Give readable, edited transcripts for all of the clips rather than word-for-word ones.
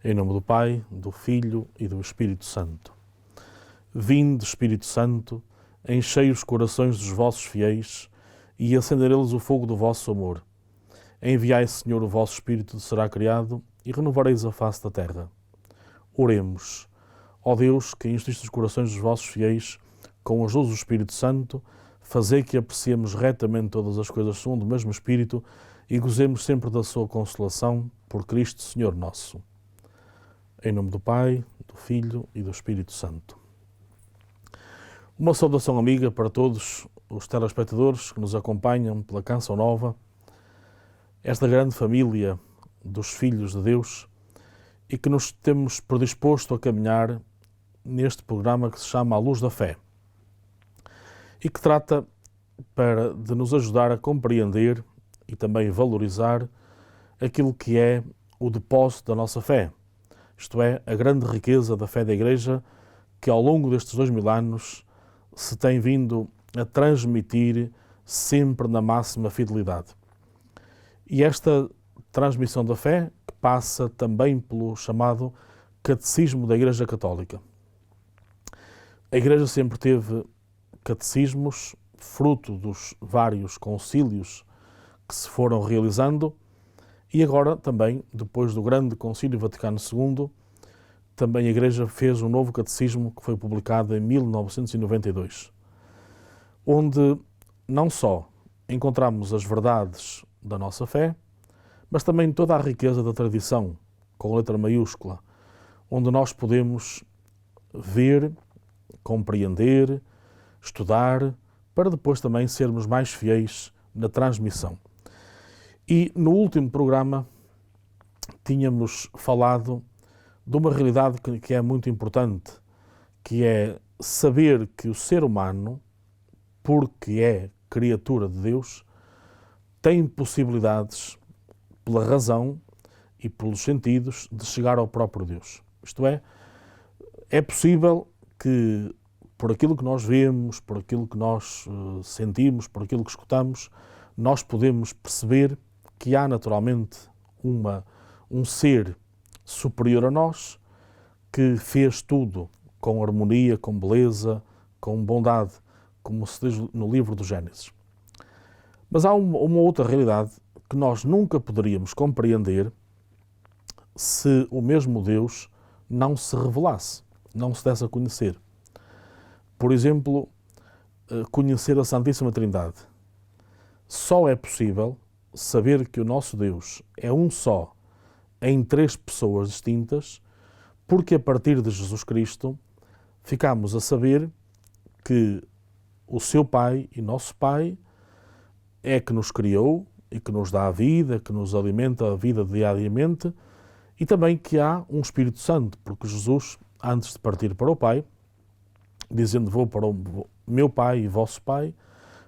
Em nome do Pai, do Filho e do Espírito Santo. Vinde, Espírito Santo, enchei os corações dos vossos fiéis e acendereis o fogo do vosso amor. Enviai, Senhor, o vosso Espírito, será criado, e renovareis a face da terra. Oremos. Ó Deus, que instruíste os corações dos vossos fiéis, com a ajuda do Espírito Santo, fazei que apreciemos retamente todas as coisas segundo o mesmo Espírito e gozemos sempre da sua consolação, por Cristo, Senhor nosso. Em nome do Pai, do Filho e do Espírito Santo. Uma saudação amiga para todos os telespectadores que nos acompanham pela Canção Nova, esta grande família dos filhos de Deus, e que nos temos predisposto a caminhar neste programa que se chama A Luz da Fé, e que trata de nos ajudar a compreender e também valorizar aquilo que é o depósito da nossa fé, isto é, a grande riqueza da fé da Igreja, que ao longo destes 2000 anos se tem vindo a transmitir sempre na máxima fidelidade. E esta transmissão da fé que passa também pelo chamado Catecismo da Igreja Católica. A Igreja sempre teve catecismos, fruto dos vários concílios que se foram realizando, e agora também, depois do grande Concílio Vaticano II, também a Igreja fez um novo catecismo que foi publicado em 1992, onde não só encontramos as verdades da nossa fé, mas também toda a riqueza da tradição, com letra maiúscula, onde nós podemos ver, compreender, estudar, para depois também sermos mais fiéis na transmissão. E no último programa tínhamos falado de uma realidade que é muito importante, que é saber que o ser humano, porque é criatura de Deus, tem possibilidades, pela razão e pelos sentidos, de chegar ao próprio Deus. Isto é possível que, por aquilo que nós vemos, por aquilo que nós sentimos, por aquilo que escutamos, nós podemos perceber que há naturalmente um ser superior a nós que fez tudo com harmonia, com beleza, com bondade, como se diz no livro do Gênesis. Mas há uma outra realidade que nós nunca poderíamos compreender se o mesmo Deus não se revelasse, não se desse a conhecer. Por exemplo, conhecer a Santíssima Trindade. Só é possível saber que o nosso Deus é um só, em três pessoas distintas, porque a partir de Jesus Cristo ficamos a saber que o seu Pai e nosso Pai é que nos criou e que nos dá a vida, que nos alimenta a vida diariamente, e também que há um Espírito Santo, porque Jesus, antes de partir para o Pai, dizendo: vou para o meu Pai e vosso Pai,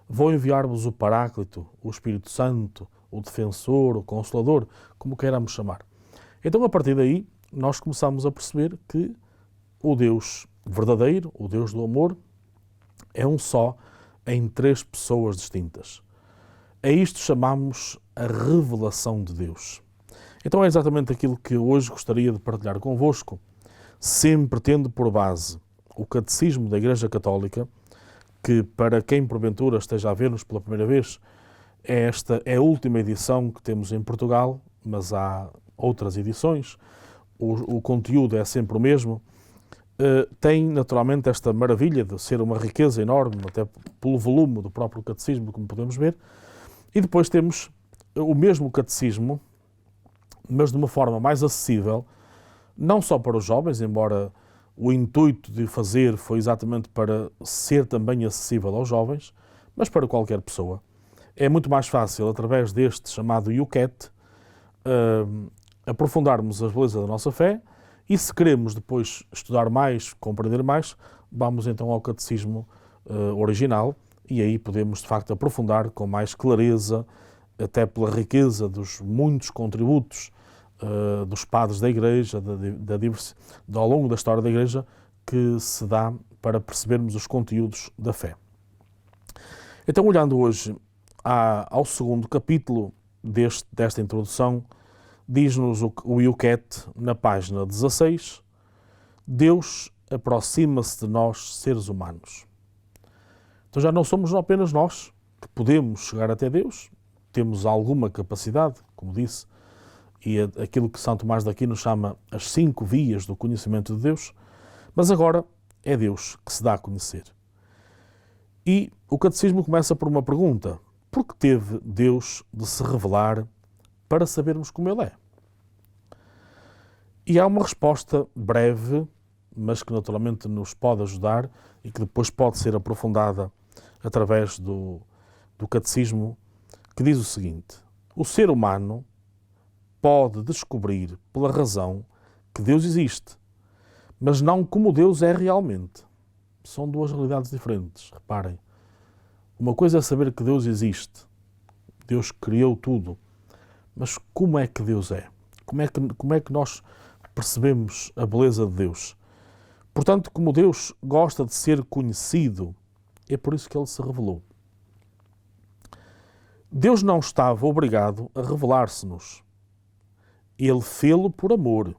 vou enviar-vos o Paráclito, o Espírito Santo, o Defensor, o Consolador, como queiramos chamar. Então, a partir daí, nós começamos a perceber que o Deus verdadeiro, o Deus do amor, é um só em três pessoas distintas. A isto chamamos a revelação de Deus. Então é exatamente aquilo que hoje gostaria de partilhar convosco, sempre tendo por base o Catecismo da Igreja Católica, que para quem porventura esteja a ver-nos pela primeira vez, esta é a última edição que temos em Portugal, mas há outras edições, o conteúdo é sempre o mesmo. Tem naturalmente esta maravilha de ser uma riqueza enorme, até pelo volume do próprio catecismo, como podemos ver, e depois temos o mesmo catecismo, mas de uma forma mais acessível, não só para os jovens, embora o intuito de fazer foi exatamente para ser também acessível aos jovens, mas para qualquer pessoa. É muito mais fácil, através deste chamado YouCat, aprofundarmos as belezas da nossa fé, e se queremos depois estudar mais, compreender mais, vamos então ao catecismo original, e aí podemos de facto aprofundar com mais clareza, até pela riqueza dos muitos contributos dos padres da Igreja, ao longo da história da Igreja, que se dá para percebermos os conteúdos da fé. Então, olhando hoje ao segundo capítulo desta introdução, Diz-nos o Yucat na página 16, Deus aproxima-se de nós, seres humanos. Então já não somos apenas nós que podemos chegar até Deus, temos alguma capacidade, como disse, e aquilo que São Tomás de Aquino chama as 5 vias do conhecimento de Deus, mas agora é Deus que se dá a conhecer. E o Catecismo começa por uma pergunta: por que teve Deus de se revelar para sabermos como Ele é? E há uma resposta breve, mas que naturalmente nos pode ajudar e que depois pode ser aprofundada através do Catecismo, que diz o seguinte: o ser humano pode descobrir pela razão que Deus existe, mas não como Deus é realmente. São 2 realidades diferentes, reparem. Uma coisa é saber que Deus existe, Deus criou tudo, mas como é que Deus é? Como é que nós percebemos a beleza de Deus? Portanto, como Deus gosta de ser conhecido, é por isso que Ele se revelou. Deus não estava obrigado a revelar-se-nos. Ele fê-lo por amor.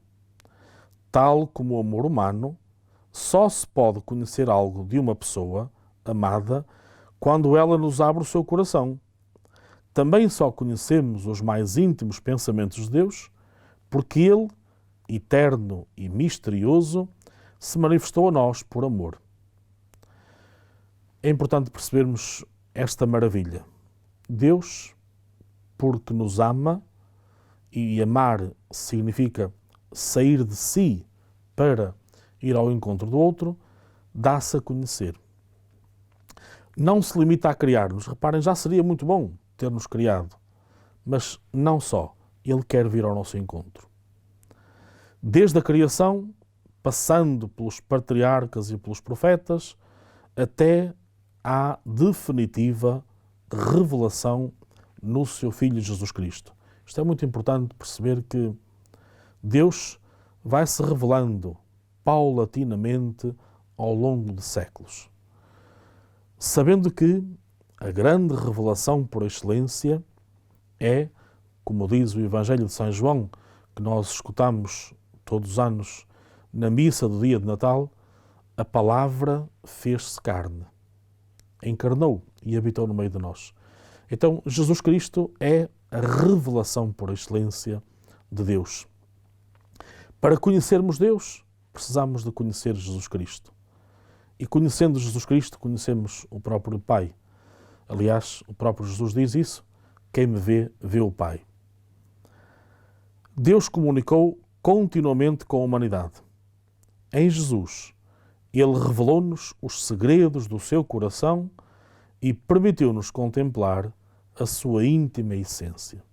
Tal como o amor humano, só se pode conhecer algo de uma pessoa amada quando ela nos abre o seu coração. Também só conhecemos os mais íntimos pensamentos de Deus porque Ele, eterno e misterioso, se manifestou a nós por amor. É importante percebermos esta maravilha. Deus, porque nos ama, e amar significa sair de si para ir ao encontro do outro, dá-se a conhecer. Não se limita a criar-nos. Reparem, já seria muito bom ter-nos criado, mas não só. Ele quer vir ao nosso encontro. Desde a criação, passando pelos patriarcas e pelos profetas, até à definitiva revelação no seu Filho Jesus Cristo. Isto é muito importante perceber que Deus vai se revelando paulatinamente ao longo de séculos. Sabendo que a grande revelação por excelência é, como diz o Evangelho de São João, que nós escutamos todos os anos na missa do dia de Natal, a palavra fez-se carne, encarnou e habitou no meio de nós. Então, Jesus Cristo é a revelação por excelência de Deus. Para conhecermos Deus, precisamos de conhecer Jesus Cristo. E conhecendo Jesus Cristo, conhecemos o próprio Pai. Aliás, o próprio Jesus diz isso: quem me vê, vê o Pai. Deus comunicou continuamente com a humanidade. Em Jesus, Ele revelou-nos os segredos do seu coração e permitiu-nos contemplar a sua íntima essência.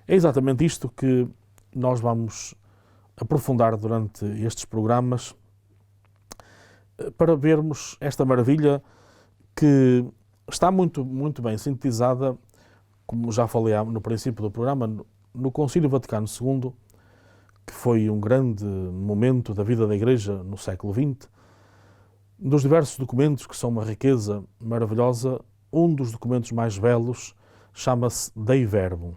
É exatamente isto que nós vamos aprofundar durante estes programas para vermos esta maravilha que está muito, muito bem sintetizada, como já falei no princípio do programa, no Concílio Vaticano II, que foi um grande momento da vida da Igreja no século XX. Dos diversos documentos, que são uma riqueza maravilhosa, um dos documentos mais belos chama-se Dei Verbum.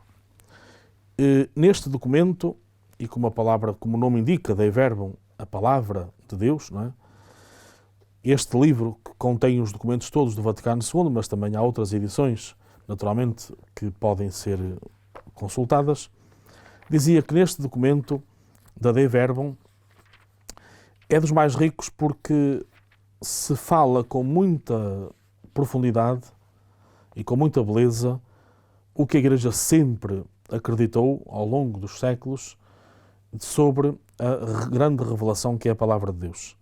Neste documento, e como a palavra, como o nome indica, Dei Verbum, a palavra de Deus, não é? Este livro que contém os documentos todos do Vaticano II, mas também há outras edições, naturalmente, que podem ser consultadas, dizia que neste documento da Dei Verbum é dos mais ricos porque se fala com muita profundidade e com muita beleza o que a Igreja sempre acreditou ao longo dos séculos sobre a grande revelação que é a Palavra de Deus.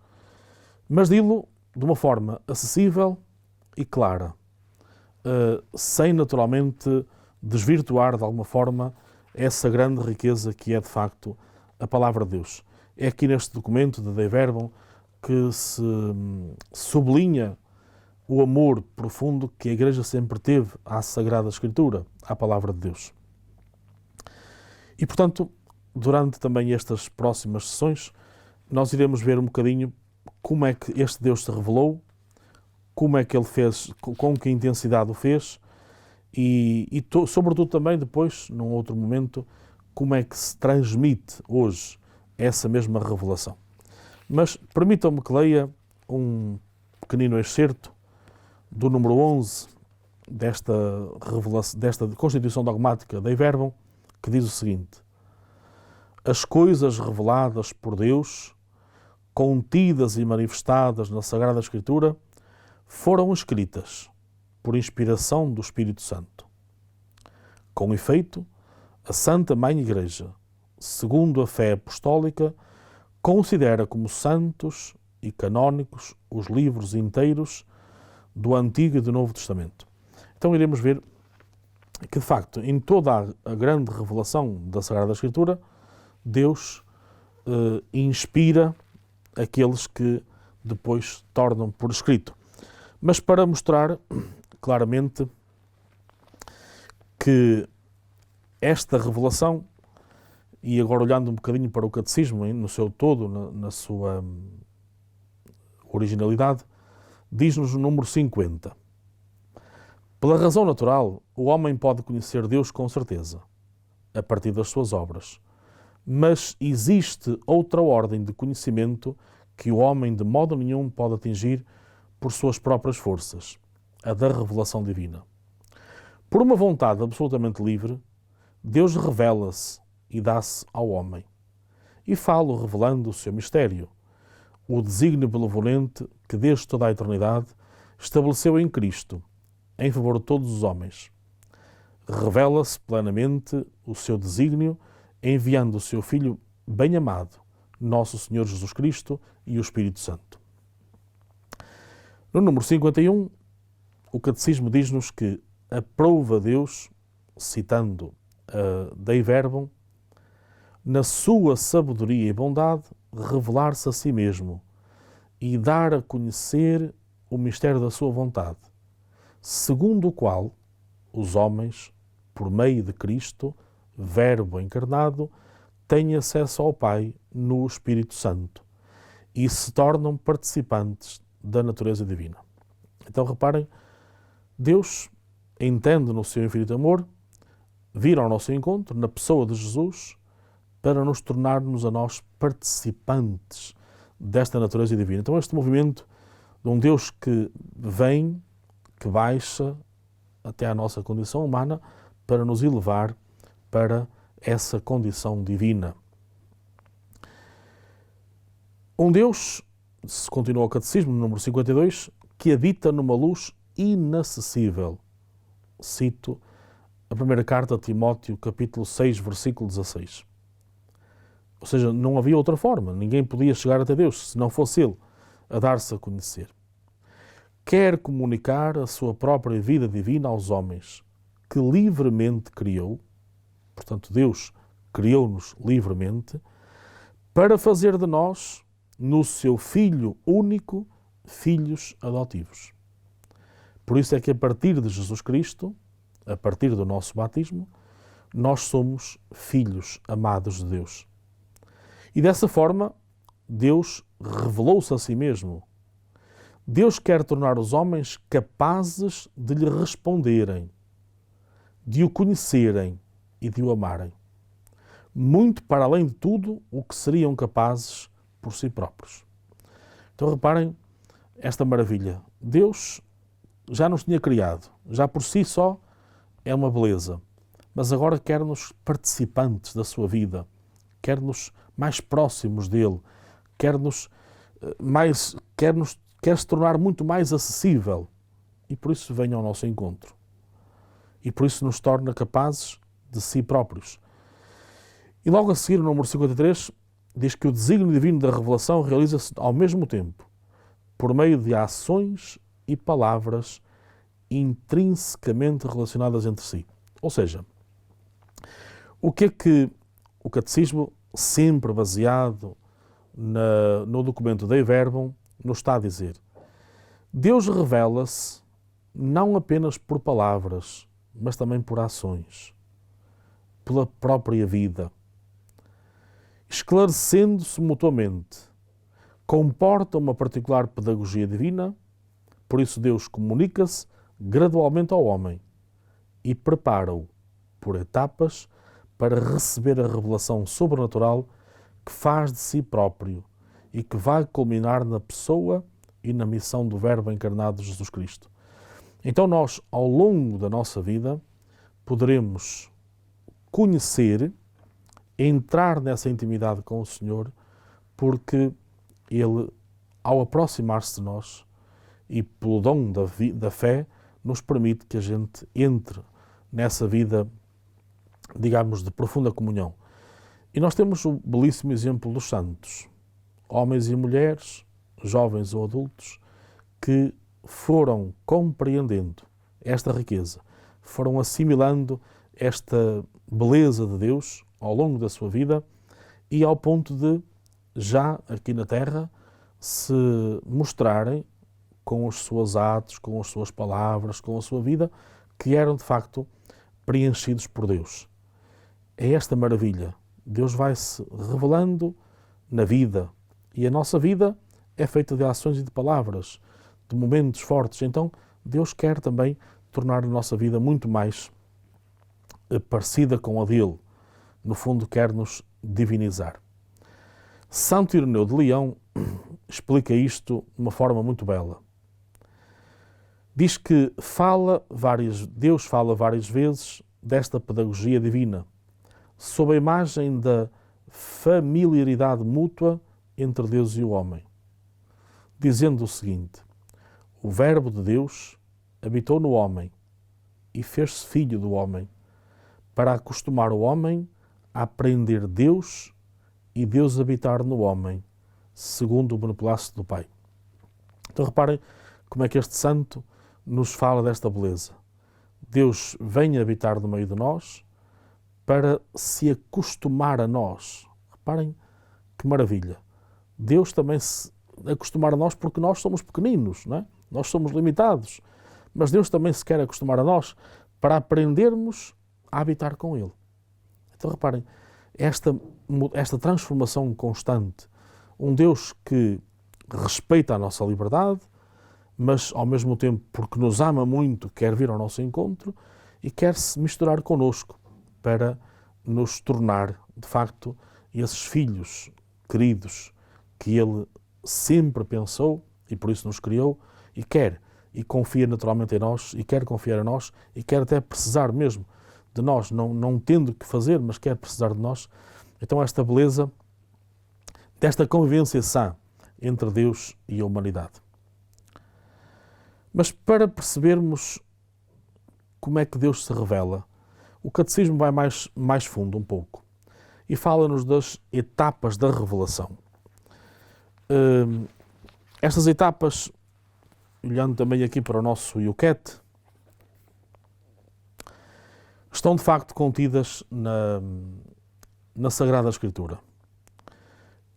Mas dilo de uma forma acessível e clara, sem naturalmente desvirtuar de alguma forma essa grande riqueza que é de facto a Palavra de Deus. É aqui neste documento de Dei Verbum que se sublinha o amor profundo que a Igreja sempre teve à Sagrada Escritura, à Palavra de Deus. E, portanto, durante também estas próximas sessões, nós iremos ver um bocadinho como é que este Deus se revelou, como é que Ele fez, com que intensidade o fez e sobretudo também depois, num outro momento, como é que se transmite hoje essa mesma revelação. Mas permitam-me que leia um pequenino excerto do número 11 desta Constituição Dogmática Dei Verbum, que diz o seguinte: as coisas reveladas por Deus, contidas e manifestadas na Sagrada Escritura, foram escritas por inspiração do Espírito Santo. Com efeito, a Santa Mãe Igreja, segundo a fé apostólica, considera como santos e canónicos os livros inteiros do Antigo e do Novo Testamento. Então iremos ver que, de facto, em toda a grande revelação da Sagrada Escritura, Deus inspira aqueles que depois tornam por escrito. Mas para mostrar claramente que esta revelação, e agora olhando um bocadinho para o Catecismo no seu todo, na sua originalidade, diz-nos o número 50. Pela razão natural, o homem pode conhecer Deus com certeza, a partir das suas obras. Mas existe outra ordem de conhecimento que o homem de modo nenhum pode atingir por suas próprias forças, a da revelação divina. Por uma vontade absolutamente livre, Deus revela-se e dá-se ao homem. E fala revelando o seu mistério, o desígnio benevolente que desde toda a eternidade estabeleceu em Cristo, em favor de todos os homens. Revela-se plenamente o seu desígnio, enviando o seu Filho bem-amado, nosso Senhor Jesus Cristo e o Espírito Santo. No número 51, o Catecismo diz-nos que aprova Deus, citando Dei Verbum, na sua sabedoria e bondade, revelar-se a si mesmo e dar a conhecer o mistério da sua vontade, segundo o qual os homens, por meio de Cristo, Verbo encarnado, têm acesso ao Pai no Espírito Santo e se tornam participantes da natureza divina. Então reparem, Deus entende no seu infinito amor vir ao nosso encontro, na pessoa de Jesus, para nos tornarmos a nós participantes desta natureza divina. Então este movimento de um Deus que vem, que baixa até à nossa condição humana para nos elevar para essa condição divina. Um Deus, se continua o Catecismo, no número 52, que habita numa luz inacessível. Cito a primeira carta a Timóteo, capítulo 6, versículo 16. Ou seja, não havia outra forma, ninguém podia chegar até Deus se não fosse Ele a dar-se a conhecer. Quer comunicar a sua própria vida divina aos homens, que livremente criou, portanto Deus criou-nos livremente, para fazer de nós, no seu Filho único, filhos adotivos. Por isso é que a partir de Jesus Cristo, a partir do nosso batismo, nós somos filhos amados de Deus. E dessa forma, Deus revelou-se a si mesmo. Deus quer tornar os homens capazes de lhe responderem, de o conhecerem e de o amarem. Muito para além de tudo o que seriam capazes por si próprios. Então reparem esta maravilha. Deus já nos tinha criado, já por si só é uma beleza, mas agora quer-nos participantes da sua vida, quer-nos mais próximos dele, quer se tornar muito mais acessível e por isso vem ao nosso encontro. E por isso nos torna capazes de si próprios. E logo a seguir, o número 53, diz que o desígnio divino da revelação realiza-se ao mesmo tempo, por meio de ações e palavras intrinsecamente relacionadas entre si. Ou seja, o que é que o Catecismo, sempre baseado no documento Dei Verbum, nos está a dizer? Deus revela-se não apenas por palavras, mas também por ações, pela própria vida, esclarecendo-se mutuamente. Comporta uma particular pedagogia divina, por isso Deus comunica-se gradualmente ao homem e prepara-o, por etapas, para receber a revelação sobrenatural que faz de si próprio e que vai culminar na pessoa e na missão do Verbo encarnado de Jesus Cristo. Então nós, ao longo da nossa vida, poderemos conhecer, entrar nessa intimidade com o Senhor, porque Ele, ao aproximar-se de nós e pelo dom da fé, nos permite que a gente entre nessa vida, digamos, de profunda comunhão. E nós temos o belíssimo exemplo dos santos, homens e mulheres, jovens ou adultos, que foram compreendendo esta riqueza, foram assimilando esta beleza de Deus ao longo da sua vida e ao ponto de, já aqui na Terra, se mostrarem com os seus atos, com as suas palavras, com a sua vida, que eram de facto preenchidos por Deus. É esta maravilha. Deus vai-se revelando na vida e a nossa vida é feita de ações e de palavras, de momentos fortes. Então, Deus quer também tornar a nossa vida muito mais parecida com a dele. No fundo, quer-nos divinizar. Santo Ireneu de Leão explica isto de uma forma muito bela. Diz que Deus fala várias vezes desta pedagogia divina, sob a imagem da familiaridade mútua entre Deus e o homem, dizendo o seguinte: o Verbo de Deus habitou no homem e fez-se filho do homem, para acostumar o homem a aprender Deus e Deus habitar no homem, segundo o beneplácito do Pai. Então reparem como é que este santo nos fala desta beleza. Deus vem habitar no meio de nós para se acostumar a nós. Reparem que maravilha. Deus também se acostumar a nós porque nós somos pequeninos, não é? Nós somos limitados. Mas Deus também se quer acostumar a nós para aprendermos a habitar com Ele. Então reparem, esta transformação constante, um Deus que respeita a nossa liberdade, mas ao mesmo tempo, porque nos ama muito, quer vir ao nosso encontro e quer se misturar connosco para nos tornar, de facto, esses filhos queridos que Ele sempre pensou e por isso nos criou e quer, e confia naturalmente em nós, e quer confiar em nós, e quer até precisar mesmo de nós, não tendo que fazer, mas quer precisar de nós. Então esta beleza desta convivência sã entre Deus e a humanidade. Mas para percebermos como é que Deus se revela, o Catecismo vai mais fundo um pouco e fala-nos das etapas da revelação. Estas etapas, olhando também aqui para o nosso Yucat, estão de facto contidas na Sagrada Escritura.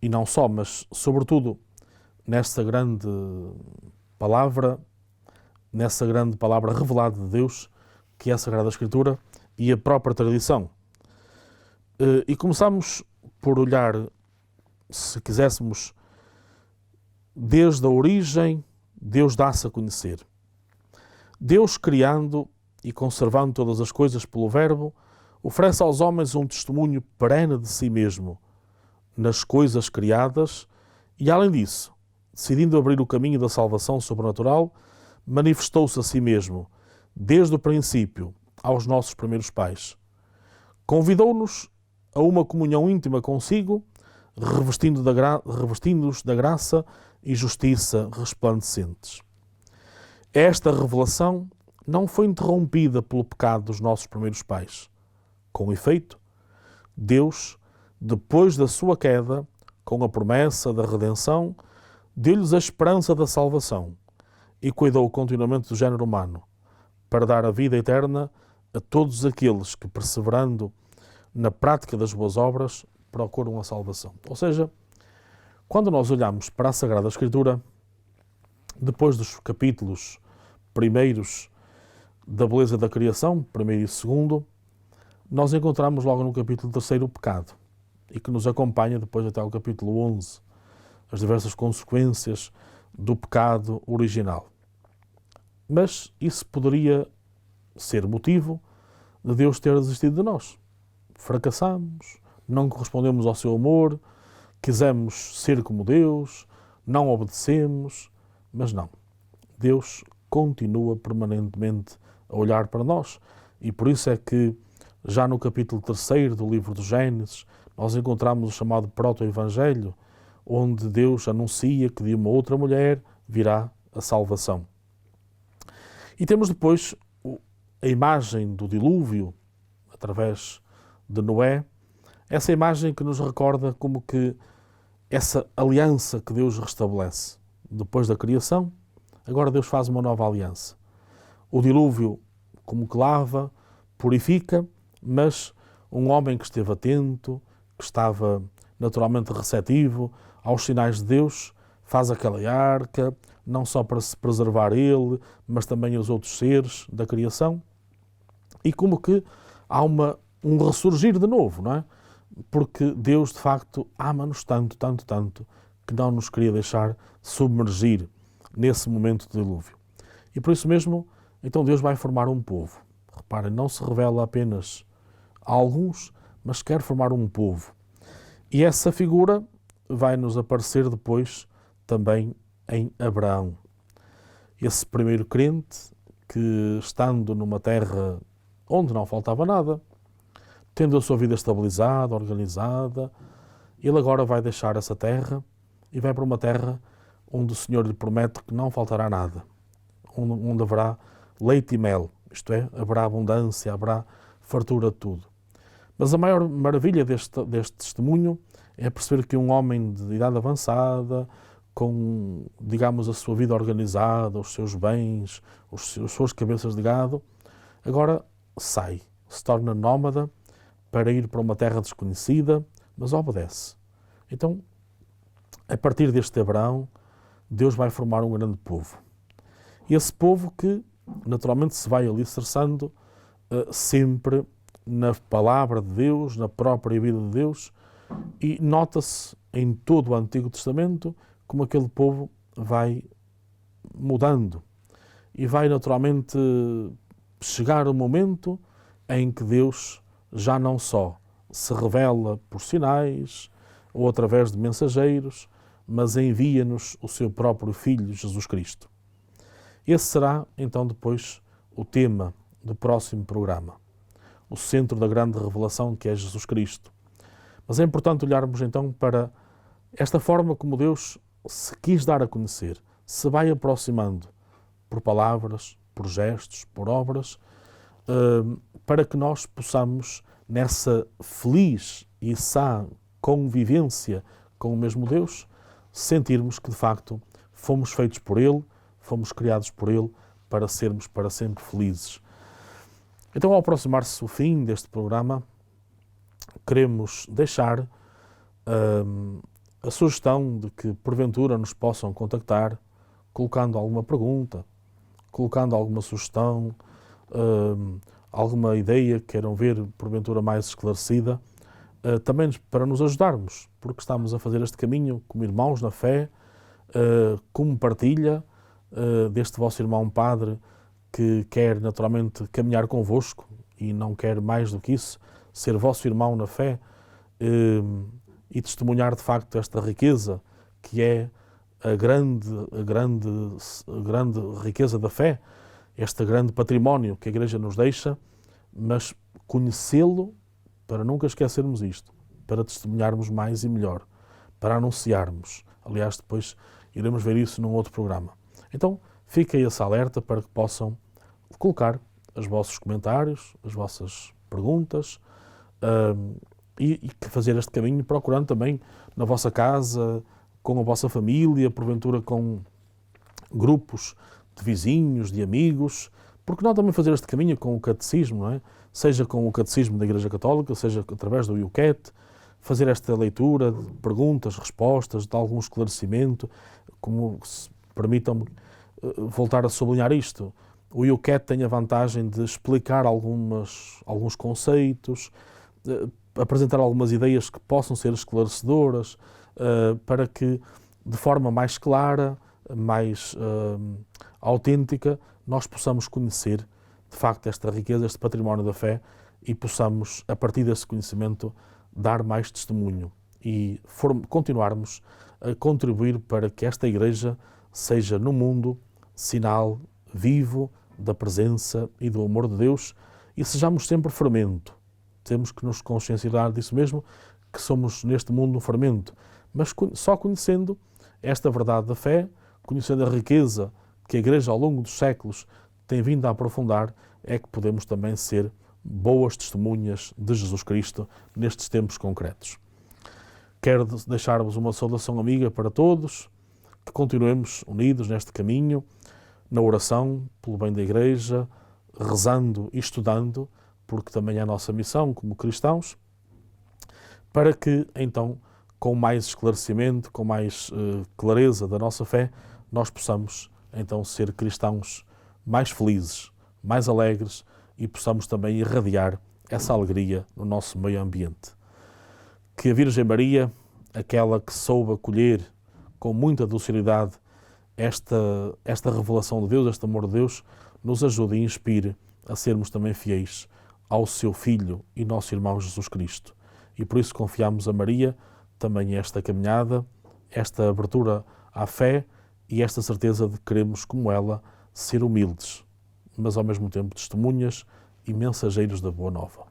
E não só, mas sobretudo nessa grande palavra revelada de Deus, que é a Sagrada Escritura e a própria tradição. E começamos por olhar, se quiséssemos, desde a origem, Deus dá-se a conhecer. Deus, criando e conservando todas as coisas pelo Verbo, oferece aos homens um testemunho perene de si mesmo nas coisas criadas e, além disso, decidindo abrir o caminho da salvação sobrenatural, manifestou-se a si mesmo, desde o princípio, aos nossos primeiros pais. Convidou-nos a uma comunhão íntima consigo, revestindo-os da graça e justiça resplandecentes. Esta revelação não foi interrompida pelo pecado dos nossos primeiros pais. Com efeito, Deus, depois da sua queda, com a promessa da redenção, deu-lhes a esperança da salvação e cuidou continuamente do género humano, para dar a vida eterna a todos aqueles que, perseverando na prática das boas obras, procuram a salvação. Ou seja, quando nós olhamos para a Sagrada Escritura, depois dos capítulos primeiros da beleza da criação, primeiro e segundo, nós encontramos logo no capítulo terceiro o pecado, e que nos acompanha depois até ao capítulo 11, as diversas consequências do pecado original. Mas isso poderia ser motivo de Deus ter desistido de nós. fracassamos, não correspondemos ao seu amor, quisemos ser como Deus, não obedecemos, mas não. Deus continua permanentemente a olhar para nós e por isso é que já no capítulo 3 do livro do Gênesis nós encontramos o chamado proto-evangelho, onde Deus anuncia que de uma outra mulher virá a salvação. E temos depois a imagem do dilúvio, através de Noé, essa imagem que nos recorda como que essa aliança que Deus restabelece. Depois da criação, agora Deus faz uma nova aliança. O dilúvio como que lava, purifica, mas um homem que esteve atento, que estava naturalmente receptivo aos sinais de Deus, faz aquela arca, não só para se preservar ele, mas também os outros seres da criação. E como que há um ressurgir de novo, não é? Porque Deus, de facto, ama-nos tanto, tanto, tanto, que não nos queria deixar submergir nesse momento de dilúvio. E por isso mesmo, então Deus vai formar um povo. Reparem, não se revela apenas a alguns, mas quer formar um povo. E essa figura vai nos aparecer depois também em Abraão. Esse primeiro crente que, estando numa terra onde não faltava nada, tendo a sua vida estabilizada, organizada, ele agora vai deixar essa terra e vai para uma terra onde o Senhor lhe promete que não faltará nada, onde haverá leite e mel, isto é, haverá abundância, haverá fartura de tudo. Mas a maior maravilha deste testemunho é perceber que um homem de idade avançada, com, digamos, a sua vida organizada, os seus bens, as suas cabeças de gado, agora sai, se torna nómada para ir para uma terra desconhecida, mas obedece. Então, a partir deste Abraão, Deus vai formar um grande povo. E esse povo que, naturalmente, se vai alicerçando sempre na palavra de Deus, na própria vida de Deus, e nota-se em todo o Antigo Testamento como aquele povo vai mudando e vai naturalmente chegar o momento em que Deus já não só se revela por sinais ou através de mensageiros, mas envia-nos o seu próprio Filho, Jesus Cristo. Esse será, então, depois o tema do próximo programa, o centro da grande revelação que é Jesus Cristo. Mas é importante olharmos, então, para esta forma como Deus se quis dar a conhecer, se vai aproximando por palavras, por gestos, por obras, para que nós possamos, nessa feliz e sã convivência com o mesmo Deus, sentirmos que, de facto, fomos feitos por Ele, fomos criados por Ele para sermos para sempre felizes. Então, ao aproximar-se o fim deste programa, queremos deixar a sugestão de que, porventura, nos possam contactar, colocando alguma pergunta, colocando alguma sugestão, alguma ideia que queiram ver, porventura, mais esclarecida, também para nos ajudarmos, porque estamos a fazer este caminho como irmãos na fé, como partilha deste vosso irmão padre que quer naturalmente caminhar convosco e não quer mais do que isso, ser vosso irmão na fé e testemunhar de facto esta riqueza que é a grande riqueza da fé, este grande património que a Igreja nos deixa, mas conhecê-lo para nunca esquecermos isto, para testemunharmos mais e melhor, para anunciarmos. Aliás, depois iremos ver isso num outro programa. Então, fica aí esse alerta para que possam colocar os vossos comentários, as vossas perguntas e fazer este caminho procurando também na vossa casa, com a vossa família, porventura com grupos de vizinhos, de amigos, porque não também fazer este caminho com o catecismo, não é? Seja com o catecismo da Igreja Católica, seja através do YouCat, fazer esta leitura de perguntas, respostas, de algum esclarecimento, como permitam-me voltar a sublinhar isto. O YouCat tem a vantagem de explicar alguns conceitos, apresentar algumas ideias que possam ser esclarecedoras, para que, de forma mais clara, mais autêntica, nós possamos conhecer, de facto, esta riqueza, este património da fé e possamos, a partir desse conhecimento, dar mais testemunho e continuarmos a contribuir para que esta Igreja seja no mundo sinal vivo da presença e do amor de Deus e sejamos sempre fermento. Temos que nos conscienciar disso mesmo, que somos neste mundo um fermento, mas só conhecendo esta verdade da fé, conhecendo a riqueza que a Igreja ao longo dos séculos tem vindo a aprofundar, é que podemos também ser boas testemunhas de Jesus Cristo nestes tempos concretos. Quero deixar-vos uma saudação amiga para todos, que continuemos unidos neste caminho, na oração, pelo bem da Igreja, rezando e estudando, porque também é a nossa missão como cristãos, para que, então, com mais esclarecimento, com mais clareza da nossa fé, nós possamos, então, ser cristãos mais felizes, mais alegres e possamos também irradiar essa alegria no nosso meio ambiente. Que a Virgem Maria, aquela que soube acolher com muita docilidade esta revelação de Deus, este amor de Deus, nos ajude e inspire a sermos também fiéis ao seu Filho e nosso irmão Jesus Cristo. E por isso confiamos a Maria também esta caminhada, esta abertura à fé e esta certeza de que queremos, como ela, ser humildes, mas ao mesmo tempo testemunhas e mensageiros da Boa Nova.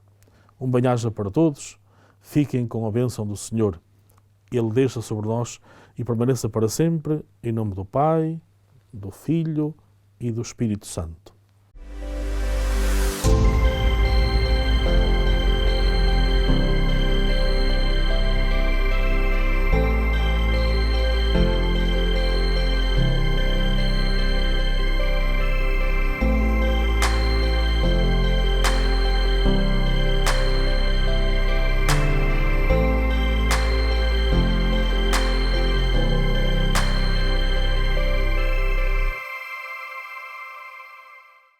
Um bem-aja para todos, fiquem com a bênção do Senhor. Ele deixa sobre nós e permaneça para sempre, em nome do Pai, do Filho e do Espírito Santo.